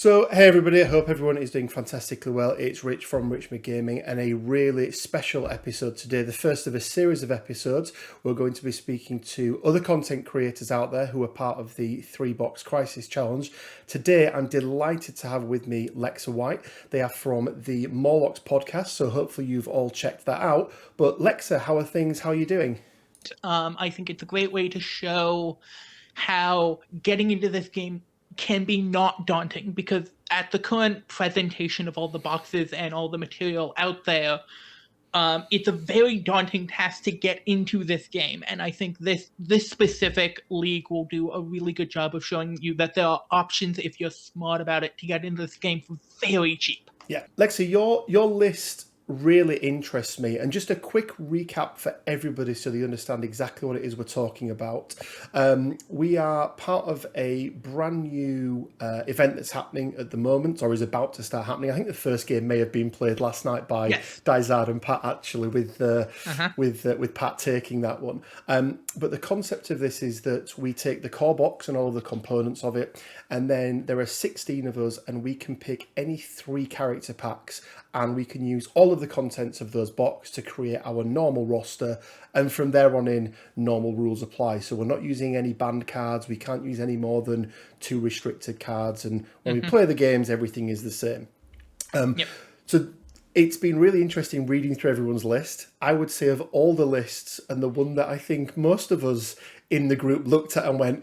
So, hey everybody, I hope everyone is doing fantastically well. It's Rich from Richmond Gaming and a really special episode today, the first of a series of episodes. We're going to be speaking to other content creators out there who are part of the 3-Box Crisis Challenge. Today, I'm delighted to have with me Lexa White. They are from the Morlock Podcast, so hopefully you've all checked that out. But Lexa, how are things? How are you doing? I think it's a great way to show how getting into this game can be not daunting, because at the current presentation of all the boxes and all the material out there, it's a very daunting task to get into this game. And I think this specific league will do a really good job of showing you that there are options, if you're smart about it, to get into this game for very cheap. Yeah. Lexa, your list really interests me, and just a quick recap for everybody so they understand exactly what it is we're talking about. We are part of a brand new event that's happening at the moment, or is about to start happening. I think the first game may have been played last night by Dizard and Pat, actually, with Pat taking that one. But the concept of this is that we take the core box and all of the components of it, and then there are 16 of us, and we can pick any 3 character packs, and we can use all of the contents of those boxes to create our normal roster, and from there on in, normal rules apply. So we're not using any banned cards, we can't use any more than 2 restricted cards, and when we play the games, everything is the same. So it's been really interesting reading through everyone's list. I would say of all the lists, and the one that I think most of us in the group looked at and went,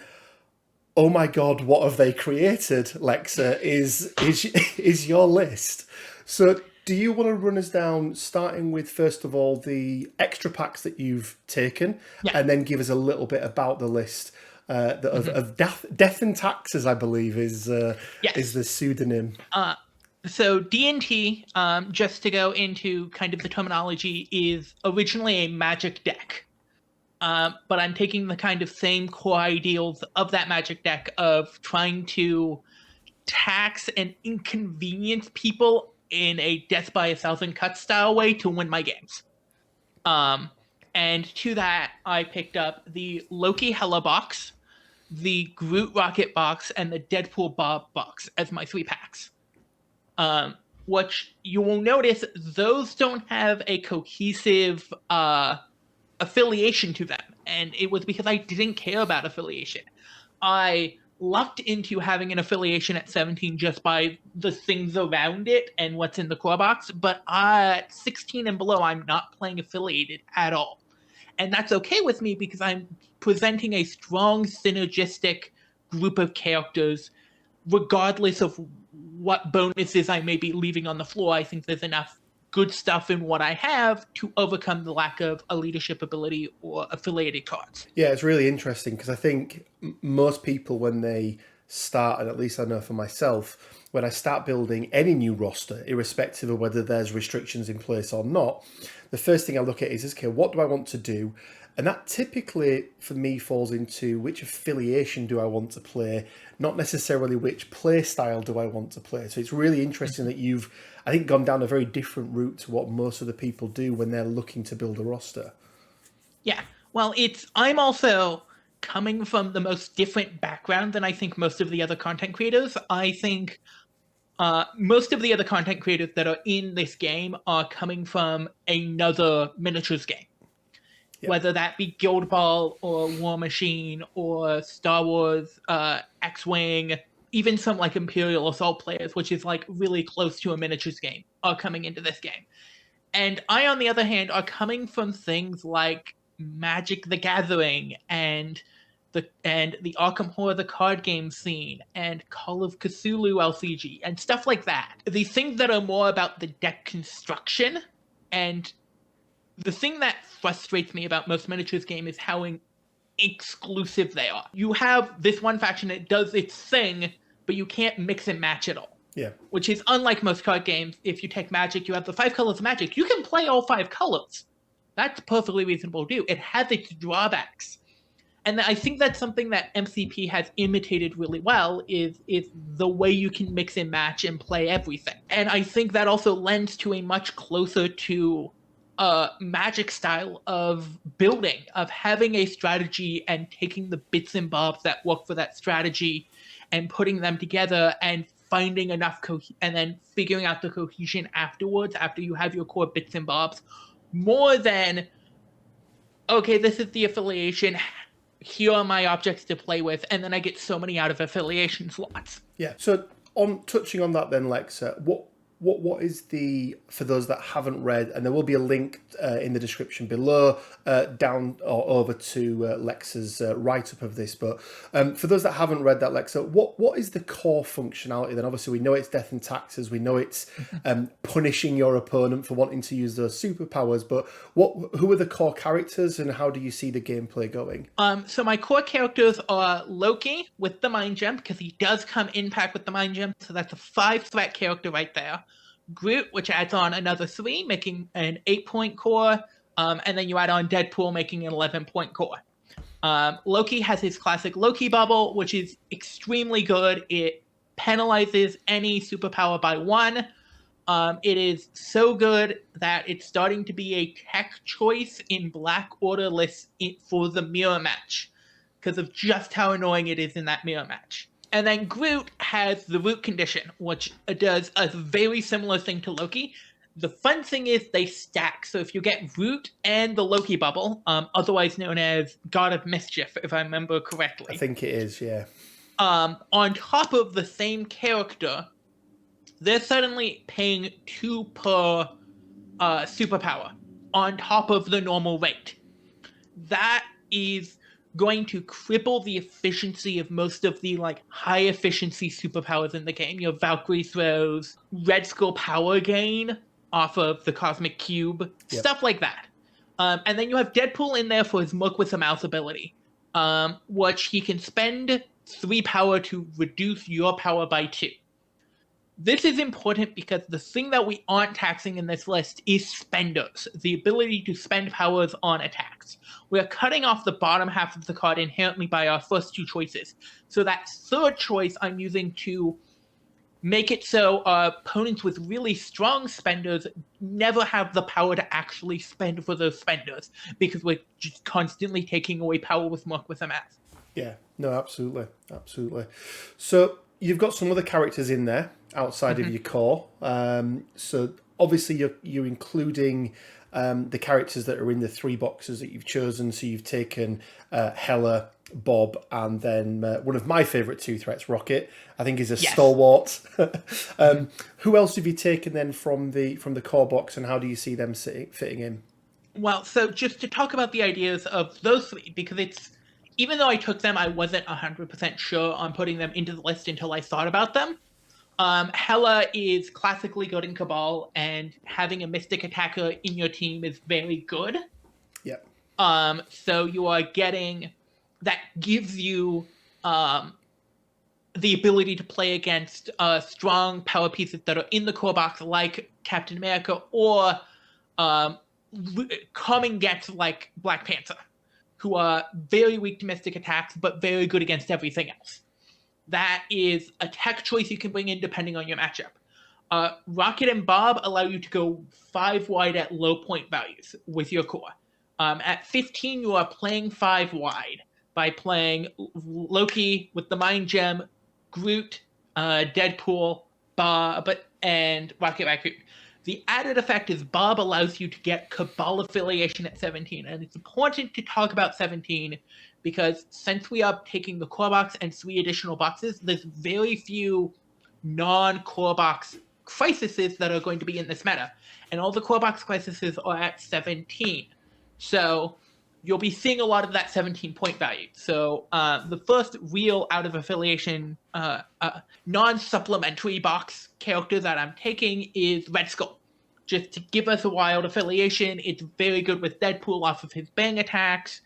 oh my God, what have they created, Lexa, is your list. So do you want to run us down, starting with, first of all, the extra packs that you've taken, and then give us a little bit about the list of Death and Taxes, I believe, is the pseudonym. So D&T, just to go into kind of the terminology, is originally a magic deck. But I'm taking the kind of same core ideals of that magic deck of trying to tax and inconvenience people in a death by 1,000 cuts style way to win my games. And to that, I picked up the Loki Hella box, the Groot Rocket box, and the Deadpool Bob box as my 3 packs. Which you will notice, those don't have a cohesive affiliation to them. And it was because I didn't care about affiliation. I lucked into having an affiliation at 17 just by the things around it and what's in the core box, but at 16 and below, I'm not playing affiliated at all. And that's okay with me, because I'm presenting a strong synergistic group of characters, regardless of what bonuses I may be leaving on the floor. I think there's enough good stuff in what I have to overcome the lack of a leadership ability or affiliated cards. Yeah, it's really interesting, because I think most people, when they start, and at least I know for myself, when I start building any new roster, irrespective of whether there's restrictions in place or not, the first thing I look at is, okay, what do I want to do? And that typically, for me, falls into which affiliation do I want to play, not necessarily which play style do I want to play. So it's really interesting that you've, I think, gone down a very different route to what most of the people do when they're looking to build a roster. Yeah, well, I'm also coming from the most different background than I think most of the other content creators. I think most of the other content creators that are in this game are coming from another miniatures game. Whether that be Guild Ball or War Machine or Star Wars, X-Wing, even some like Imperial Assault players, which is like really close to a miniatures game, are coming into this game. And I, on the other hand, are coming from things like Magic the Gathering and the Arkham Horror the card game scene and Call of Cthulhu LCG and stuff like that. These things that are more about the deck construction. And the thing that frustrates me about most miniatures game is how exclusive they are. You have this one faction that does its thing, but you can't mix and match it all. Yeah. Which is unlike most card games. If you take Magic, you have the 5 colors of Magic. You can play all 5 colors. That's perfectly reasonable to do. It has its drawbacks. And I think that's something that MCP has imitated really well, is the way you can mix and match and play everything. And I think that also lends to a much closer to Magic style of building, of having a strategy and taking the bits and bobs that work for that strategy and putting them together and finding enough and then figuring out the cohesion afterwards, after you have your core bits and bobs, more than, okay, this is the affiliation, here are my objects to play with, and then I get so many out of affiliation slots. Yeah. So on touching on that then, Lexa, what is the, for those that haven't read, and there will be a link in the description below, down or over to Lexa's write-up of this, but for those that haven't read that, Lexa, what is the core functionality then? Obviously we know it's death and taxes, we know it's punishing your opponent for wanting to use those superpowers, but who are the core characters and how do you see the gameplay going? So my core characters are Loki with the Mind Gem, because he does come in pack with the Mind Gem, so that's a 5-threat character right there. Groot, which adds on another 3, making an 8-point core, and then you add on Deadpool, making an 11-point core. Loki has his classic Loki bubble, which is extremely good. It penalizes any superpower by 1. It is so good that it's starting to be a tech choice in Black Order lists for the mirror match, because of just how annoying it is in that mirror match. And then Groot has the root condition, which does a very similar thing to Loki. The fun thing is they stack. So if you get root and the Loki bubble, otherwise known as God of Mischief, if I remember correctly. I think it is, yeah. On top of the same character, they're suddenly paying 2 per superpower on top of the normal rate. That is going to cripple the efficiency of most of the high efficiency superpowers in the game. Your Valkyrie throws, Red Skull power gain off of the Cosmic Cube, stuff like that. And then you have Deadpool in there for his Mook with a Mouse ability, which he can spend 3 power to reduce your power by 2. This is important because the thing that we aren't taxing in this list is spenders, the ability to spend powers on attacks. We're cutting off the bottom half of the card inherently by our first 2 choices. So that third choice I'm using to make it so opponents with really strong spenders never have the power to actually spend for those spenders, because we're just constantly taking away power with Mook with a Mouse. Yeah, no, absolutely. So you've got some other characters in there outside of your core. So obviously you're including the characters that are in the 3 boxes that you've chosen. So you've taken Hela, Bob, and then one of my favourite 2 threats, Rocket. I think is a stalwart. Who else have you taken then from the core box, and how do you see them fitting in? Well, so just to talk about the ideas of those 3, because even though I took them, I wasn't 100% sure on putting them into the list until I thought about them. Hela is classically good in Cabal, and having a Mystic attacker in your team is very good. Yep. So you are getting... That gives you the ability to play against strong power pieces that are in the core box, like Captain America, or common gets like Black Panther, who are very weak to Mystic attacks, but very good against everything else. That is a tech choice you can bring in depending on your matchup. Rocket and Bob allow you to go 5 wide at low point values with your core. At 15, you are playing 5 wide by playing Loki with the Mind Gem, Groot, Deadpool, Bob, and Rocket Raccoon. The added effect is Bob allows you to get Cabal affiliation at 17, and it's important to talk about 17 because since we are taking the core box and 3 additional boxes, there's very few non-core box crises that are going to be in this meta, and all the core box crises are at 17. So you'll be seeing a lot of that 17-point value. So the first real out of affiliation non-supplementary box character that I'm taking is Red Skull. Just to give us a wild affiliation, it's very good with Deadpool off of his bang attacks,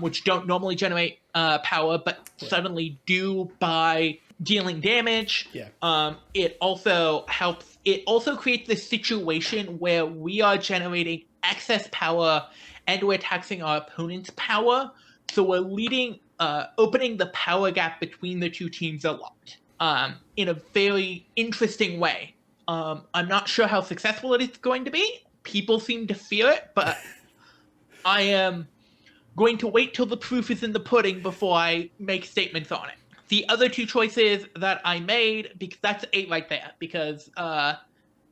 which don't normally generate power, but suddenly do by dealing damage. Yeah. It also helps. It also creates this situation where we are generating excess power and we're taxing our opponent's power. So we're opening the power gap between the 2 teams a lot in a very interesting way. I'm not sure how successful it is going to be. People seem to fear it, but I am going to wait till the proof is in the pudding before I make statements on it. The other two choices that I made, because that's 8 right there, because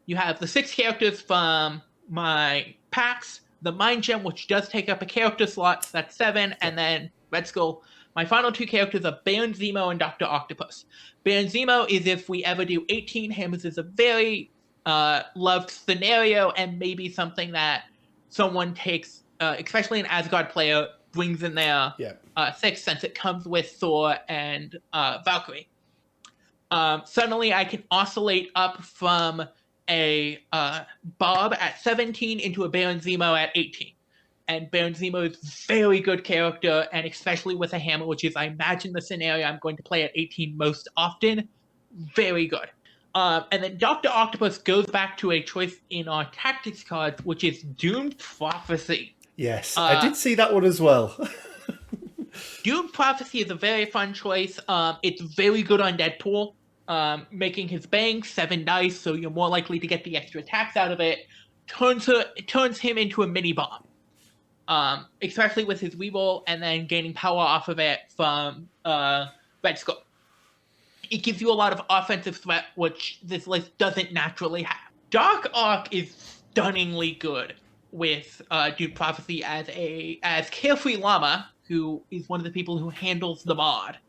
you have the 6 characters from my packs, the Mind Gem, which does take up a character slot, so that's 7, and then Red Skull. My final 2 characters are Baron Zemo and Dr. Octopus. Baron Zemo is if we ever do 18, him is a very loved scenario, and maybe something that someone takes, especially an Asgard player, brings in their 6, since it comes with Thor and Valkyrie. Suddenly I can oscillate up from a Bob at 17 into a Baron Zemo at 18. And Baron Zemo is very good character, and especially with a hammer, which is, I imagine, the scenario I'm going to play at 18 most often, very good. And then Dr. Octopus goes back to a choice in our tactics cards, which is Doomed Prophecy. Yes, I did see that one as well. Doomed Prophecy is a very fun choice. It's very good on Deadpool, making his bang 7 dice, so you're more likely to get the extra attacks out of it. Turns him into a mini bomb, especially with his reroll, and then gaining power off of it from Red Skull. It gives you a lot of offensive threat, which this list doesn't naturally have. Dark Arc is stunningly good with Doomed Prophecy as Carefree Llama, who is one of the people who handles the mod,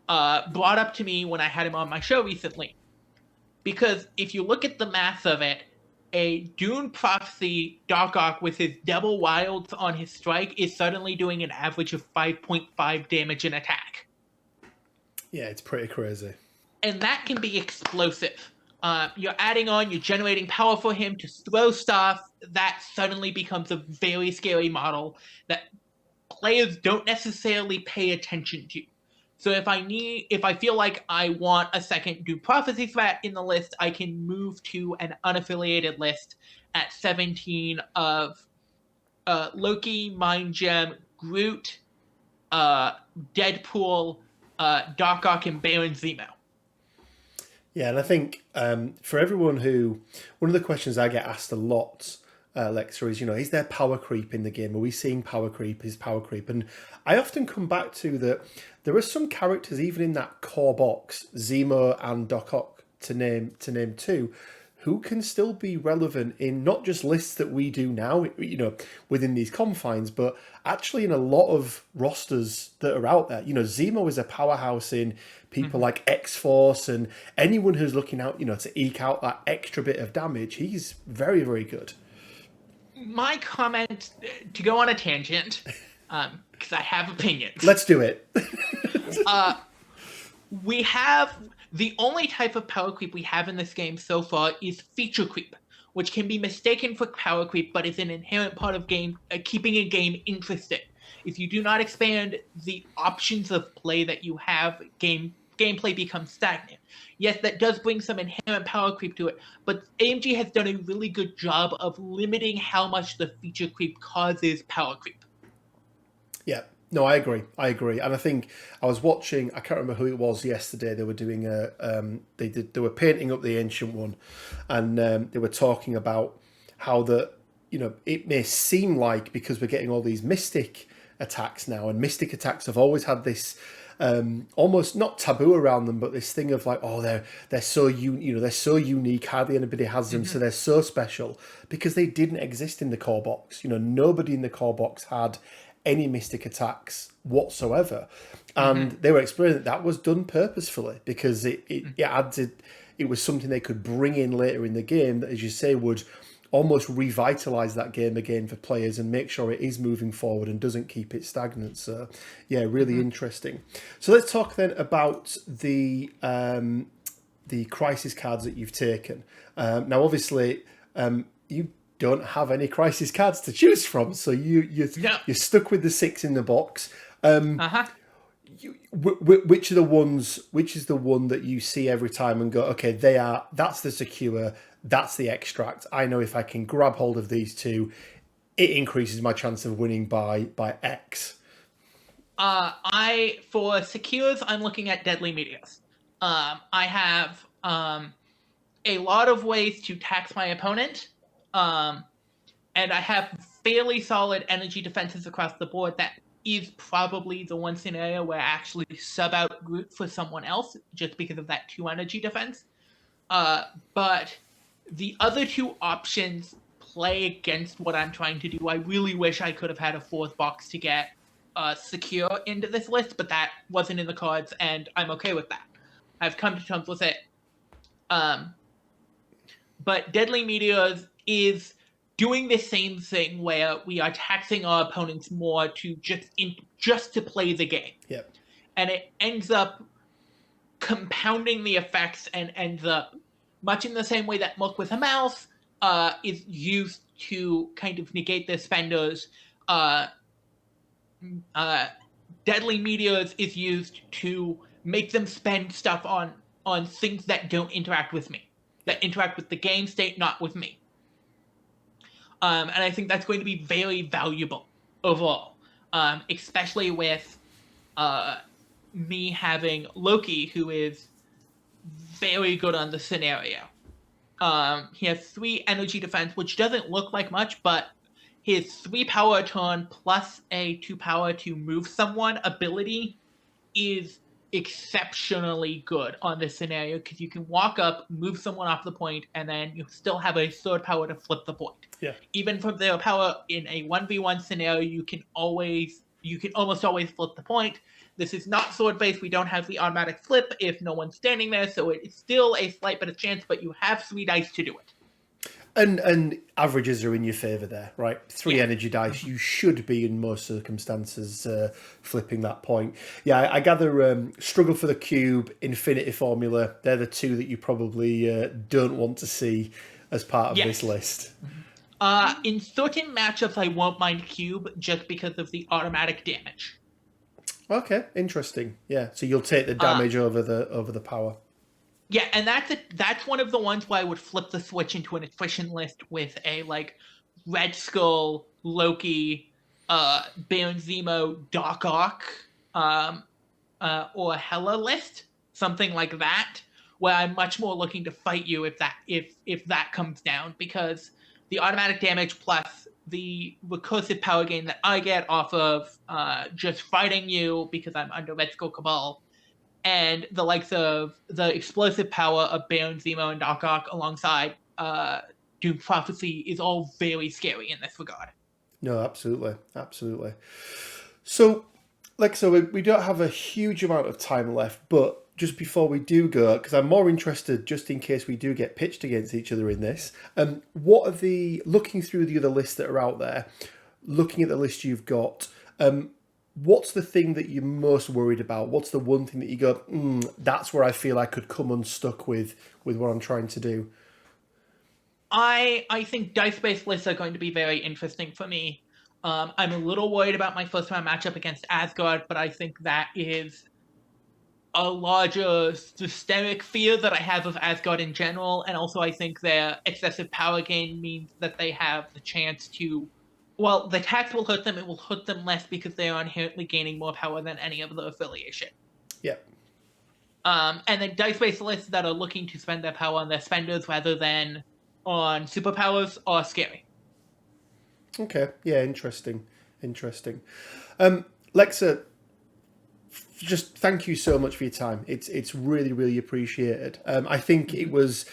brought up to me when I had him on my show recently. Because if you look at the math of it, a Doomed Prophecy Dark Arc with his double wilds on his strike is suddenly doing an average of 5.5 damage in attack. Yeah, it's pretty crazy. And that can be explosive. You're adding on, you're generating power for him to throw stuff. That suddenly becomes a very scary model that players don't necessarily pay attention to. So if I feel like I want a second Doomed Prophecy threat in the list, I can move to an unaffiliated list at 17 of Loki, Mind Gem, Groot, Deadpool, Dark Arc, and Baron Zemo. Yeah, and I think for everyone one of the questions I get asked a lot, Lexa, is, is there power creep in the game? Are we seeing power creep? Is power creep? And I often come back to that there are some characters, even in that core box, Zemo and Doc Ock, to name 2, who can still be relevant in not just lists that we do now, within these confines, but actually in a lot of rosters that are out there. Zemo is a powerhouse in people like X-Force, and anyone who's looking out, to eke out that extra bit of damage, he's very, very good. My comment, to go on a tangent, because I have opinions. Let's do it. We have... The only type of power creep we have in this game so far is feature creep, which can be mistaken for power creep, but is an inherent part of keeping a game interesting. If you do not expand the options of play that you have, gameplay becomes stagnant. Yes, that does bring some inherent power creep to it, but AMG has done a really good job of limiting how much the feature creep causes power creep. Yeah. No, I agree. And I think I was watching, I can't remember who it was yesterday, they were doing they were painting up the Ancient One, and they were talking about how it may seem like, because we're getting all these mystic attacks now, and mystic attacks have always had this almost not taboo around them, but this thing of like, oh, they're so they're so unique, hardly anybody has them, so they're so special, because they didn't exist in the core box. Nobody in the core box had any mystic attacks whatsoever, and they were explaining that was done purposefully, because it was something they could bring in later in the game that, as you say, would almost revitalize that game again for players and make sure it is moving forward and doesn't keep it stagnant. So yeah, really interesting. So let's talk then about the crisis cards that you've taken. Now obviously you don't have any crisis cards to choose from, so you're stuck with the 6 in the box. Which is the one that you see every time and go, okay, that's the secure, that's the extract. I know if I can grab hold of these 2, it increases my chance of winning by X. For secures, I'm looking at Deadly Meteors. I have a lot of ways to tax my opponent. And I have fairly solid energy defenses across the board that is probably the one scenario where I actually sub out Groot for someone else just because of that 2 energy defense. But the other 2 options play against what I'm trying to do. I really wish I could have had a 4th box to get secure into this list, but that wasn't in the cards, and I'm okay with that. I've come to terms with it. But Deadly Meteors is doing the same thing where we are taxing our opponents more to just to play the game. Yep. And it ends up compounding the effects and ends up much in the same way that Milk with a Mouse is used to kind of negate their spenders. Deadly Meteors is used to make them spend stuff on things that don't interact with me, that interact with the game state, not with me. And I think that's going to be very valuable overall, especially with me having Loki, who is very good on the scenario. He has 3 energy defense, which doesn't look like much, but his 3 power turn plus a 2 power to move someone ability is exceptionally good on this scenario because you can walk up, move someone off the point, and then you still have a 3rd power to flip the point. Yeah. Even from their power in a 1v1 scenario, you can almost always flip the point. This is not sword based. We don't have the automatic flip if no one's standing there, so it's still a slight bit of chance, but you have 3 dice to do it. And averages are in your favour there, right? 3 energy dice. You should be, in most circumstances, flipping that point. Yeah, I gather Struggle for the Cube, Infinity Formula, they're the 2 that you probably don't want to see as part of this list. In certain matchups, I won't mind Cube just because of the automatic damage. Okay, interesting. Yeah, so you'll take the damage over the power. Yeah, and that's one of the ones where I would flip the switch into an efficient list with a Red Skull, Loki, Baron Zemo, Doc Ock, or Hela list, something like that, where I'm much more looking to fight you if that comes down, because the automatic damage plus the recursive power gain that I get off of just fighting you because I'm under Red Skull Cabal, and the likes of the explosive power of Baron Zemo and Doc Ock alongside Doom Prophecy is all very scary in this regard. No, absolutely. So, Lexa, we don't have a huge amount of time left, but just before we do go, because I'm more interested, just in case we do get pitched against each other in this, what are looking through the other lists that are out there, looking at the list you've got, what's the thing that you're most worried about? What's the one thing that you go, that's where I feel I could come unstuck with what I'm trying to do? I think dice-based lists are going to be very interesting for me. I'm a little worried about my first-round matchup against Asgard, but I think that is a larger systemic fear that I have of Asgard in general, and also I think their excessive power gain means that they have the chance to... Well, the tax will hurt them, it will hurt them less because they are inherently gaining more power than any of the affiliation. Yep. And then dice-based lists that are looking to spend their power on their spenders rather than on superpowers are scary. Okay, yeah, interesting. Lexa, just thank you so much for your time. It's really, really appreciated. I think it was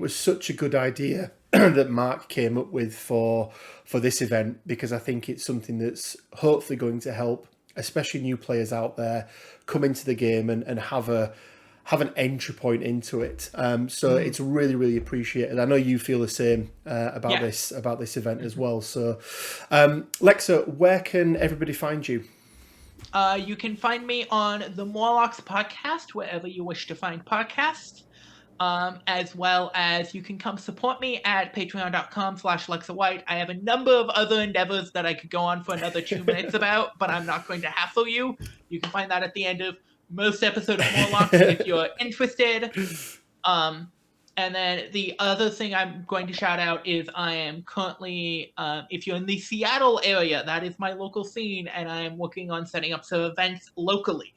such a good idea that Mark came up with for this event, because I think it's something that's hopefully going to help, especially new players out there, come into the game and have an entry point into it. So it's really, really appreciated. I know you feel the same about this event as well. So, Lexa, where can everybody find you? You can find me on the Morlock Podcast, wherever you wish to find podcasts. As well as you can come support me at patreon.com/Lexa White. I have a number of other endeavors that I could go on for another 2 minutes about, but I'm not going to hassle you. You can find that at the end of most episodes of Morlock if you're interested. And then the other thing I'm going to shout out is I am currently, if you're in the Seattle area, that is my local scene, and I am working on setting up some events locally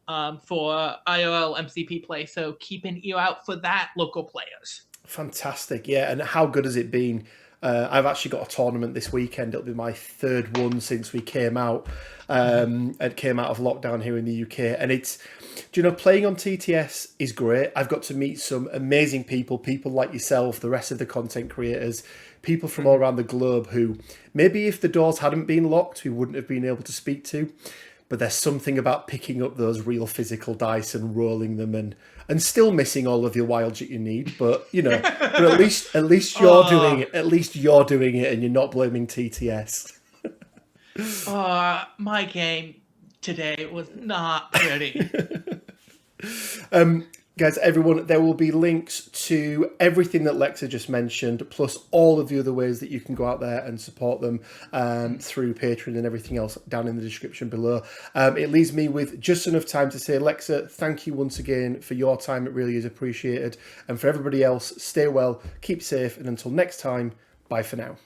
for IRL MCP play. So keep an ear out for that, local players. Fantastic. Yeah, and how good has it been I've actually got a tournament this weekend. It'll be my third one since we came out. It came out of lockdown here in the UK, and it's, playing on TTS is great. I've got to meet some amazing people like yourself, the rest of the content creators, people from all around the globe who maybe if the doors hadn't been locked, we wouldn't have been able to speak to. But there's something about picking up those real physical dice and rolling them and still missing all of your wild shit you need. But but at least you're doing it. At least you're doing it, and you're not blaming TTS. My game today was not pretty. Guys, everyone, there will be links to everything that Lexa just mentioned, plus all of the other ways that you can go out there and support them through Patreon and everything else down in the description below. It leaves me with just enough time to say, Lexa, thank you once again for your time. It really is appreciated. And for everybody else, stay well, keep safe, and until next time, bye for now.